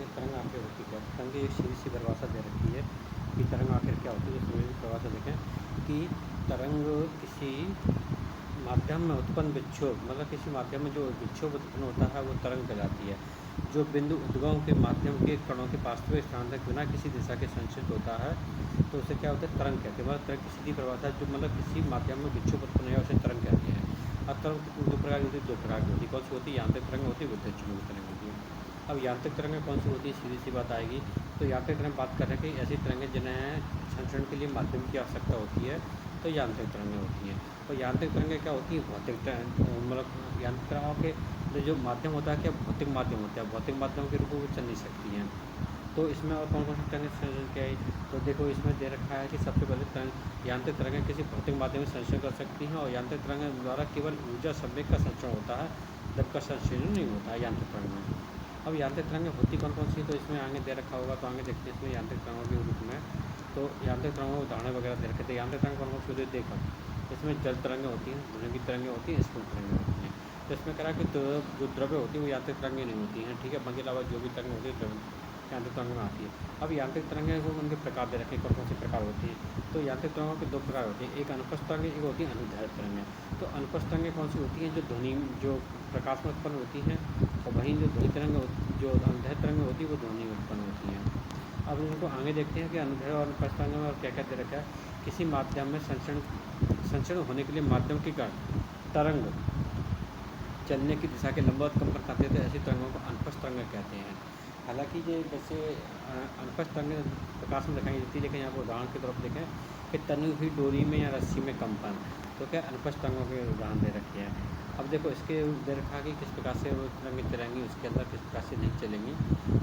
कि तरंग आखिर होती क्या है। तरंग की एक सीधी सी परिभाषा दे रखी है कि तरंग आखिर क्या होती है। इसमें परिभाषा देखें कि तरंग किसी माध्यम में उत्पन्न विक्षोभ, मतलब किसी माध्यम में जो विक्षोभ उत्पन्न होता है वो तरंग कहलाती है। जो बिंदु उद्गम के माध्यम के कणों के वास्तविक स्थान तक बिना किसी दिशा के संचित होता है तो उसे क्या होता है, तरंग कहते हैं। मतलब तरंग की सीधी परिभाषा जो मतलब किसी माध्यम में विक्षोभ उत्पन्न है उसे तरंग कहते हैं। अब तरंग दो प्रकार की होती है, दो प्रकार की होती है। कौन सी होती है, यांत्रिक तरंग होती है, विद्युत चुंबकीय तरंग होती है। अब यांत्रिक तरंगें कौन सी होती है, सीधी सी बात आएगी। तो यांत्रिक तरंग बात कर रहे हैं कि ऐसी तरंगें जिन्हें संचरण के लिए माध्यम की आवश्यकता होती है, तो यांत्रिक तरंगें होती हैं। और यांत्रिक तरंगें क्या होती हैं, भौतिक मतलब यांत्रिक तरंगों के जो माध्यम होता है क्या भौतिक माध्यम होता है, भौतिक माध्यम के रूप में चल नहीं सकती हैं। तो इसमें और कौन कौन सी तरंगें क्या है, तो देखो इसमें दे रखा है कि सबसे पहले तरंग यांत्रिक तरंगें किसी भौतिक माध्यम में संचरण कर सकती हैं और यांत्रिक तरंगें द्वारा केवल ऊर्जा संवेग का संचरण होता है, जब का संचरण नहीं होता है यांत्रिक तरंग में। अब यांत्रिक तरंगें होती कौन कौन सी, तो इसमें आगे दे रखा होगा, तो आगे देखते हैं इसमें यांत्रिक तरंगों के रूप में। तो यांत्रिक तरंगों के उदाहरण वगैरह दे रखे थे। यांत्रिक तरंग कौन कौन सी होती है देखो, इसमें जल तरंगें होती हैं, ध्वनि की तरंगें होती हैं, स्फुट तरंगें होती हैं। तो इसमें कह रहा है कि जो द्रव्य होती है वो यांत्रिक तरंगें नहीं होती हैं, ठीक है। बाकी अलावा जो भी तरंग होती है यांत्रिक तरंगों में आती है। अब यांत्रिक तरंगें को उनके प्रकार दे रखे कौन कौन से प्रकार होती हैं। तो यांत्रिक तरंगों के दो प्रकार होती हैं, एक अनुप्रस्थ तरंगें, एक होती है अनुदैर्घ्य तरंगें। तो अनुप्रस्थ तरंगें कौन सी होती हैं, जो ध्वनि जो प्रकाश में उत्पन्न होती हैं, और वहीं जो ध्वनि तरंग जो अनुदैर्घ्य तरंगें होती है वो ध्वनि में उत्पन्न होती हैं। अब इनको आगे देखते हैं कि अनुदैर्घ्य और अनुप्रस्थ तरंगों में क्या क्या दे रखा है। किसी माध्यम में संचरण होने के लिए माध्यम के कारण तरंग चलने की दिशा के लंबवत कंपन करते थे, ऐसी तरंगों को अनुप्रस्थ तरंगें कहते हैं। हालांकि ये वैसे अनुप्रस्थ तरंगें प्रकाश में दिखाई देती है, लेकिन यहाँ पर उदाहरण की तरफ देखें कि तनी हुई डोरी में या रस्सी में कंपन, तो क्या अनुप्रस्थ तरंगों के उदाहरण दे रखे हैं। अब देखो इसके दे रखा कि किस प्रकार से वो तरंगें चलेंगी, उसके अंदर किस प्रकार से नहीं चलेंगी,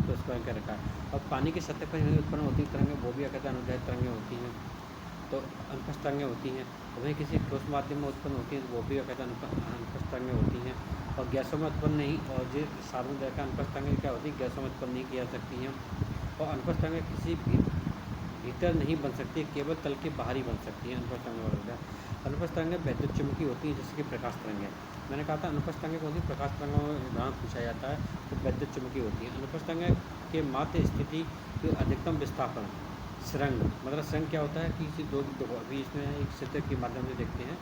तो इस पर क्या रखा है। अब पानी की सतह पर उत्पन्न होती तरंगें वो भी क्या कहते हैं, अनुदैर्घ्य तरंगें होती हैं, तो अनुप्रस्थ तरंगें होती हैं। वहीं किसी ठोस माध्यम में उत्पन्न होती हैं तो वो भी क्या कहते हैं, अनुप्रस्थ तरंगें होती हैं। और गैसों में उत्पन्न नहीं, और जो साधन देखा अनुप्रस्थ तरंगें क्या होती है, गैसों में उत्पन्न नहीं की जा सकती हैं। और अनुप्रस्थ तरंगें किसी भीतर नहीं बन सकती, केवल तल के बाहर ही बन सकती हैं। अनुप्रस्थ तरंगें वगैरह अनुप्रस्थ तरंगें वैद्युत चुम्बकीय होती हैं, जैसे कि प्रकाश तरंगें। मैंने कहा था अनुप्रस्थ तरंगें कौन सी, प्रकाश तरंगों में उदाहरण पूछा जाता है, तो वैद्युत चुम्बकीय होती है। अनुप्रस्थ तरंगें के माध्य स्थिति के अधिकतम विस्थापन सुरंग, मतलब सुरंग क्या होता है कि किसी दो अभी इसमें एक सतह के माध्यम से देखते हैं,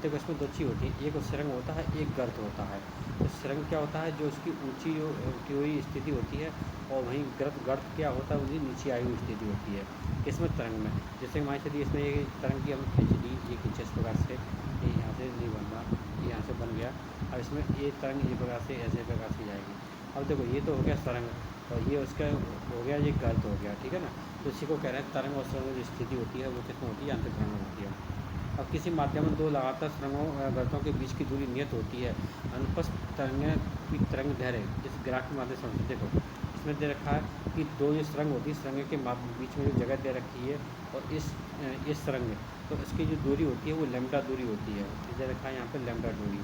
तो उसमें दो चीज़ होती है, एक सुरंग होता है, एक गर्त होता है। तो सुरंग क्या होता है, जो उसकी ऊंची उठी हुई स्थिति होती है, और वहीं गर्त क्या होता है, उसकी नीचे आई हुई स्थिति होती है। इसमें तरंग में जैसे मान चलिए इसमें ये तरंग की हम खींच ली, ये खींचे इस प्रकार से, ये यहाँ से नहीं बन रहा, ये यहाँ से बन गया। अब इसमें ये तरंग इस प्रकार से ऐसे प्रकार से जाएगी। अब देखो ये तो हो गया तरंग, और ये उसका हो गया, ये गर्त हो गया, ठीक है ना। तो इसी को कह रहे हैं तरंग और सुरंग जो स्थिति होती है वो किसमें होती है, यांत्रिक तरंग में होती है। अब किसी माध्यम में दो लगातार सुरंगों गर्तों के बीच की दूरी नियत होती है। अनुप्रस्थ तरंगें की तरंग दैर्घ्य इस ग्राफ के माध्यम से देखो, इसमें दे रखा है कि दो ये सुरंग होती है, सुरंग के बीच में जो जगह दे रखी है, और इस सुरंग तो इसकी जो दूरी होती है वो लैम्बडा दूरी होती है, दे रखा है यहाँ पे लैम्बडा दूरी।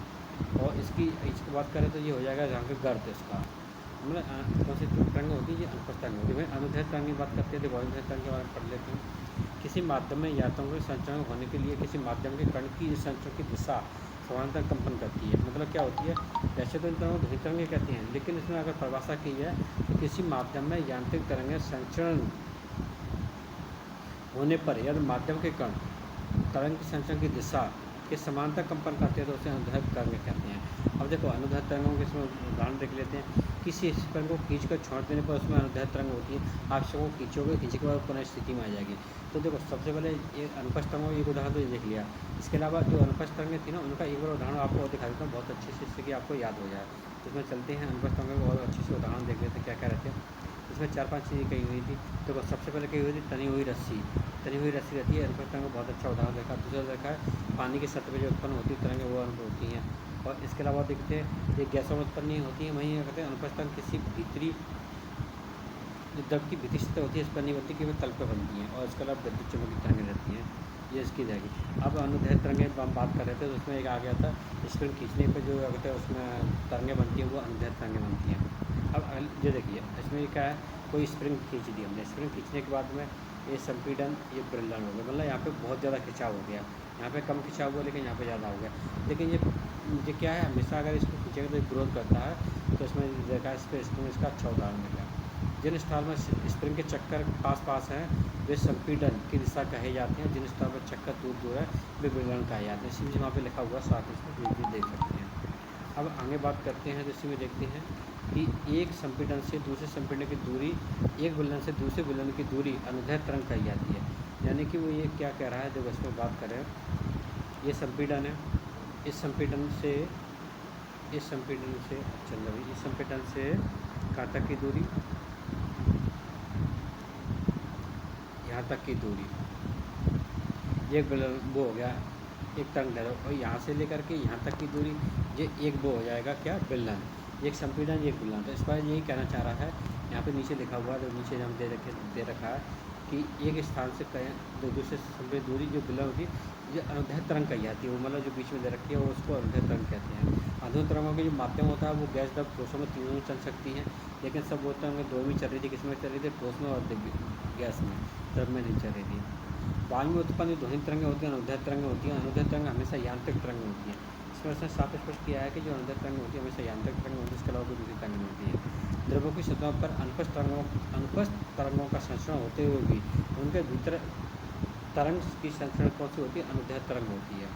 और इसकी बात करें तो ये हो जाएगा यहाँ पे गर्त इसका, मतलब कौन सी तरंग होती है, ये अनुप्रस्थ तरंग होती है। अनुदैर्घ्य तरंग की बात करते हैं, देखो अनुदैर्घ्य तरंग के बारे में पढ़ लेते हैं। किसी माध्यम में यात्राओं के संचरण होने के लिए किसी माध्यम के कण की संचरण की दिशा समानांतर कंपन करती है। मतलब क्या होती है, वैसे तो इन तरंगों को ध्वनि तरंगें कहते हैं, लेकिन इसमें अगर परिभाषा की है तो किसी माध्यम में यांत्रिक तरंगें संचरण होने पर यदि माध्यम के कण तरंग की संचरण की दिशा के समानांतर कंपन करते हैं तो उसे अनुदैर्घ्य तरंगें कहते हैं। अब देखो अनुदैर्घ्य तरंगों के इसमें उदाहरण देख लेते हैं। किसी स्पर्म को खींचकर छोड़ देने पर उसमें अनुदैर्घ्य तरंग होती है। आप इसको खींचोगे, खींचने के बाद पुनः स्थिति में आ जाएगी। तो देखो सबसे पहले ये अनुप्रस्थ तरंगों का एक उदाहरण तो ये देख लिया। इसके अलावा जो अनुप्रस्थ तरंगें थी ना, उनका एक बार उदाहरण आपको और दिखा देता हूँ बहुत अच्छे से, जिससे कि आपको याद हो जाए। तो इसमें चलते हैं अनुप्रस्थ तरंगों को और अच्छे से उदाहरण देख लेते हैं क्या क्या रहते हैं। इसमें 4-5 चीज़ें कही हुई थी। देखो सबसे पहले कही हुई थी तनी हुई रस्सी रहती है, अनुप्रस्थ तरंग का बहुत अच्छा उदाहरण देखा। दूसरा देखा है पानी की सतह पर जो उत्पन्न होती तरंगें वो होती हैं। और इसके अलावा देखते हैं ये गैसों में उत्पन्न नहीं होती है, वहीं कहते हैं अनुप्रस्थ तरंग किसी भीतरी जो द्रव की भीतरी सतह होती है इस पर नहीं बनती, केवल तल पर बनती हैं। और इसके अलावा विद्युत चुम्बकीय तरंगें रहती हैं, ये इसकी जाएगी। अब अनुदैर्घ्य तरंगें हम बात कर रहे थे, तो उसमें एक आ गया था स्प्रिंग खींचने पर जो कहते हैं उसमें तरंगें बनती हैं वो अनुदैर्घ्य तरंगें बनती हैं। अब ये देखिए इसमें क्या है, कोई स्प्रिंग खींच दी हमने, स्प्रिंग खींचने के बाद में ये संपीड़न, ये बेलन हो गया, मतलब यहाँ पे बहुत ज़्यादा खिंचाव हो गया। यहाँ पे कम खिंचाव हुआ लेकिन यहाँ पे ज़्यादा हो गया। लेकिन ये क्या है, हमेशा अगर इसको खींचेगा तो ग्रोथ करता है। तो इसमें देखा इस पर स्प्रिंग इसका अच्छा उदाहरण मिला। जिन स्टार में स्प्रिंग के चक्कर पास पास हैं वे संपीड़न की दिशा कहे जाते हैं, जिन स्टार में चक्कर दूर दूर है वे विलयन कहे जाते हैं। इसी वहाँ पे लिखा हुआ साथ इसमें देख सकते हैं। अब आगे बात करते हैं, जैसे में देखते हैं कि एक संपीड़न से दूसरे संपीड़न की दूरी, एक विलयन से दूसरे विलयन की दूरी अनुदैर्घ्य तरंग कही जाती है। यानी कि वो ये क्या कह रहा है, जब इसमें बात करें, ये संपीड़न है, इस संपीड़न से कहाँ तक की दूरी, यहाँ तक की दूरी, एक वो हो गया एक तरंगदैर्घ्य, और यहाँ से लेकर के यहाँ तक की दूरी ये एक वो हो जाएगा क्या, विलयन। एक संपीड़न एक विलयन। तो इस पर यही कहना चाह रहा है, यहाँ पे नीचे लिखा हुआ है, तो नीचे हम दे रखा है कि एक स्थान से कहीं दूसरे संपीड़न दूरी जो विलयन होती है ये अनुदैर्घ्य तरंग कही जाती है। वो मतलब जो बीच में दे रखी है वो उसको अनुदैर्घ्य तरंग कहते हैं। अनुदैर्घ्य तरंगों के जो माध्यम होता है वो गैस द्रव ठोसों में तीनों में चल सकती है, लेकिन सब बोलते हैं दो में चल रही थी, किसमें चल रही थी, ठोस में और गैस में, द्रव में नहीं चल रही थी। वायु में उत्पन्न ध्वनि तरंगें होती हैं अनुदैर्घ्य तरंगें होती हैं। अनुदैर्घ्य तरंग हमेशा यांत्रिक तरंग होती है। इसमें उसने साफ स्पष्ट किया है कि जो अनुदैर्घ्य तरंग होती है हमेशा यांत्रिक तरंग होती है, इसके अलावा कोई दूसरी तरंग नहीं होती है। द्रव्यों की सतहों पर अनुप्रस्थ तरंगों का संचरण होते हुए भी उनके भीतर तरंग की संचरण कौन सी होती है, अनुदैर्घ्य तरंग होती है।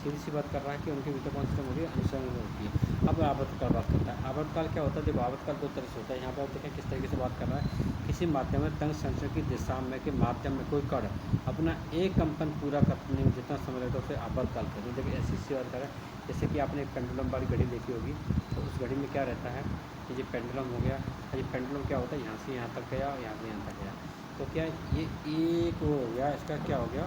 सीधी सी बात कर रहा है कि उनके भीतर कौन सी तरंग होती है, अनुसरण होती है। अब आवर्तकाल बात करता है। आवर्तकाल क्या होता है, जब आवर्तकाल दो तरह से होता है। यहाँ पर देखें किस तरीके से बात कर रहा है, किसी माध्यम में तरंग संचरण की दिशा में के माध्यम में कोई कण अपना एक कंपन पूरा करने में जितना समय लगता है उसे आवर्तकाल कहते हैं। देखिए ऐसी सी बात करें, जैसे कि आपने एक पेंडुलम वाली घड़ी देखी होगी, तो उस घड़ी में क्या रहता है कि ये पेंडुलम हो गया, ये पेंडुलम क्या होता है, यहाँ से यहाँ तक गया और यहाँ से यहाँ तक गया, तो क्या ये एक वो हो गया, इसका क्या हो गया,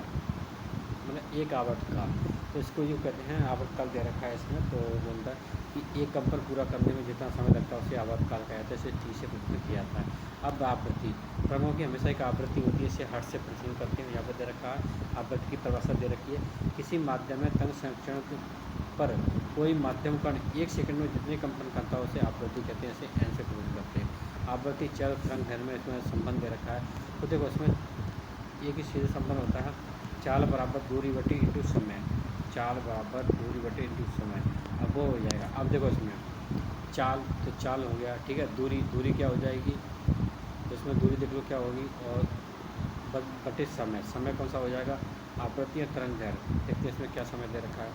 मतलब एक आवर्तकाल। तो इसको जो कहते हैं आवर्तकाल दे रखा है इसमें, तो बोलता है कि एक कंपन पूरा करने में जितना समय लगता है उसे आवर्तकाल कहा जाता है। इसे टी से प्रदर्शित किया जाता है। अब आवृत्ति, तरंगों की हमेशा एक आवृत्ति होती है, इसे हर्ट्ज से प्रदर्शन करते हैं। यहाँ पर दे रखा है आवृत्ति की परिभाषा दे रखी है, किसी माध्यम में तरंग संचरण पर कोई माध्यम कण एक सेकंड में जितने कंपन करता है उसे आवृत्ति कहते हैं, इसे एन से प्रदर्शित करते हैं। आवृत्ति चल तरंग दैर्घ्य में इसमें संबंध दे रखा है। तो देखो इसमें एक ही सीधे संबंध होता है, चाल बराबर दूरी बटे इंटू समय, चाल बराबर दूरी बटे इंटू समय। अब वो हो जाएगा। अब देखो इसमें चाल, तो चाल हो गया, ठीक है, दूरी क्या हो जाएगी, तो इसमें दूरी देख लो क्या होगी, और बटे समय कौन सा हो जाएगा, आवृत्ति या तरंग दैर्घ्य। देखते हैं इसमें क्या समय दे रखा है,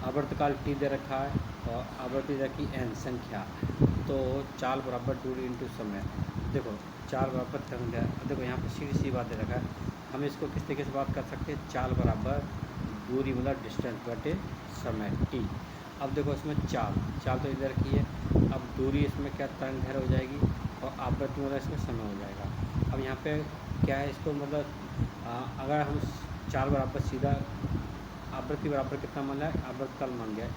आवर्तकाल टी दे रखा है और आवृत्ति रखी एन संख्या, तो चाल बराबर दूरी इंटू समय। देखो चाल बराबर तरंग दैर्घ्य, देखो यहाँ पर सीधी सी बात दे रखा है, हम इसको किस तरीके से बात कर सकते हैं, चाल बराबर दूरी मतलब डिस्टेंस बटे समय टी। अब देखो इसमें चाल तो इधर की है, अब दूरी इसमें क्या तरंग दैर्घ्य हो जाएगी और आवृत्ति मतलब इसमें समय हो जाएगा। अब यहाँ पे क्या है, इसको मतलब अगर हम चाल बराबर सीधा आवृत्ति बराबर कितना मान लिया है, आवर्तकाल मान गया है,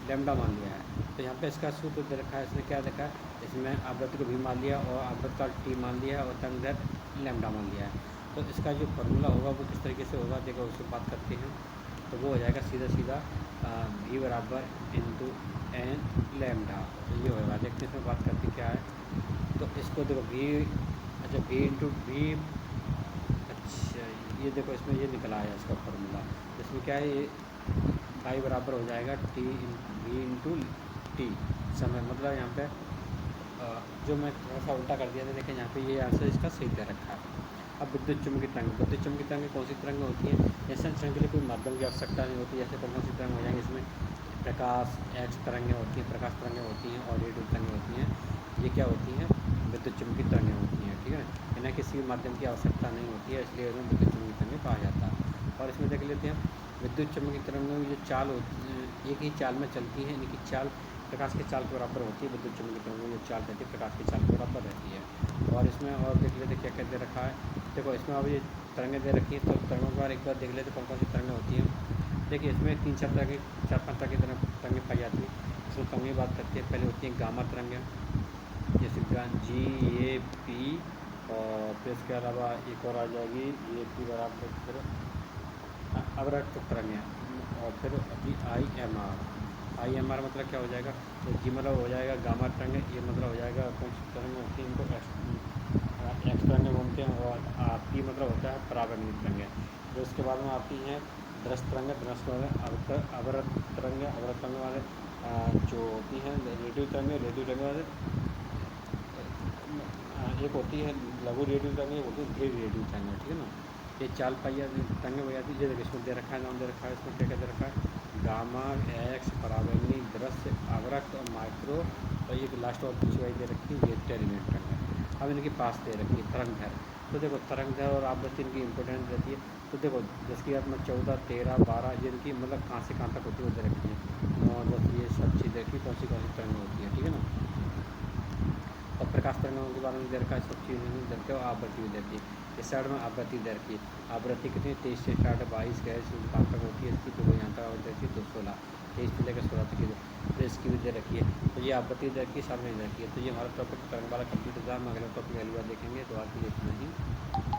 लैम्डा मान लिया है, तो यहाँ पे इसका सूत्र दे रखा है, इसमें क्या देखा है, इसमें आवृत्ति को भी मान लिया और आवर्तकाल टी मान लिया और तरंग दैर्घ्य लैम्डा मान लिया है। तो इसका जो फार्मूला होगा वो किस तरीके से होगा, देखो उससे बात करते हैं, तो वो हो जाएगा सीधा v बराबर इंटू एन लैम्डा, तो ये होगा। देखते हैं इसमें बात करते क्या है, तो इसको देखो v इंटू वी, अच्छा ये देखो इसमें ये निकला है इसका फार्मूला, इसमें क्या है, ये फाई बराबर हो जाएगा v इंटू टी समय, मतलब यहाँ पे जो मैं थोड़ा सा उल्टा कर दिया था, देखें यहाँ पे ये आंसर इसका सही दे रखा है। अब विद्युत चुम्बकीय तरंग कौन सी तरंग होती है, ऐसे तरंग के लिए कोई माध्यम की आवश्यकता नहीं होती, जैसे कौन सी तरंग हो जाएंगे, इसमें प्रकाश एक्स तरंगें होती हैं, प्रकाश तरंगें होती हैं और रेडियो तरंगें होती हैं, ये क्या होती हैं, विद्युत चुम्बकीय तरंगें होती हैं, ठीक है। इन्हें किसी माध्यम की आवश्यकता नहीं होती है, इसलिए इन्हें विद्युत चुम्बकीय तरंगें कहा जाता है। और इसमें देख लेते हैं विद्युत चुम्बकीय तरंगों की जो चाल होती है एक ही चाल में चलती है, इनकी चाल प्रकाश की चाल के बराबर होती है। विद्युत चुम्बकीय तरंगों की चाल रहती है प्रकाश की चाल के बराबर रहती है। और इसमें और देख लेते क्या क्या दे रखा है, देखो इसमें अब ये तरंगें दे रखी हैं, तो तरंगों के बारे एक बार देख लेते कौन कौन सी तरंगें होती हैं। देखिए इसमें 3-4 तरह की 4-5 तरह की तरंगें पाई जाती हैं। इसमें तरंगें बात करते हैं, पहले होती हैं गामा तरंगें, जैसे GAP, और फिर इसके अलावा एक और आ जाएगी AP बराबर फिर अवरक्त तरंगें, और फिर अभी IMR मतलब क्या हो जाएगा, तो G मतलब हो जाएगा गामा तरंगें, ये मतलब हो जाएगा कौन सी तरंगें होती हैं, इनको एक्स तरंगें बोलते हैं, और P मतलब होता है परावर्तनीय तरंगें। जो इसके बाद में आती हैं दृश्य तरंगें, अवरक्त तरंगें वाले जो होती हैं रेडियो तरंगें वाले एक होती है लघु रेडियो तरंग, एक होती है दीर्घ रेडियो तरंग, ठीक है ना। ये चाल पहिया तरंग हो जाती है, इसमें दे रखा है, नाम दे रखा है, इसमें क्या क्या दे रखा है, गामा, एक्स, परावैंगनी, दृश्य, आवरक, माइक्रो, और ये लास्ट और दूसरी वाली दे रखी है, ये टेलीमेट तरंग है। अब इनके पास दे रखी है तरंग है। तो देखो तरंग है और आवृत्ति इनकी इंपॉर्टेंट रहती है। तो देखो जिसकी आप में 14, 13, 12 जिनकी मतलब कहाँ से कहाँ तक होती है वो दे रखी है, 9, 10, ये सब चीज़ देखी कौन सी तरंग होती है, ठीक है ना। और प्रकाश तरंगों के बारे में दे रखा है, सब चीज़ दे रखी है, और आवृत्ति भी दे रखी है। इस साइड में आवृत्ति दे रखी है, आवृत्ति कितनी 23 से स्टार्ट है, 22 का कहाँ तक होती है इसकी, तो यहाँ तक आवृत्ति रहती है 216, 23 से लेकर 16 तक की, तो इसकी भी दे रखी है। तो ये आवृत्ति दे रखी है, सामने दे रखी है। तो ये हमारा टॉपिक तरंग वाला कंप्लीट होता है। हम अगला टॉपिक अगली बार देखेंगे। तो आज के लिए इतना ही।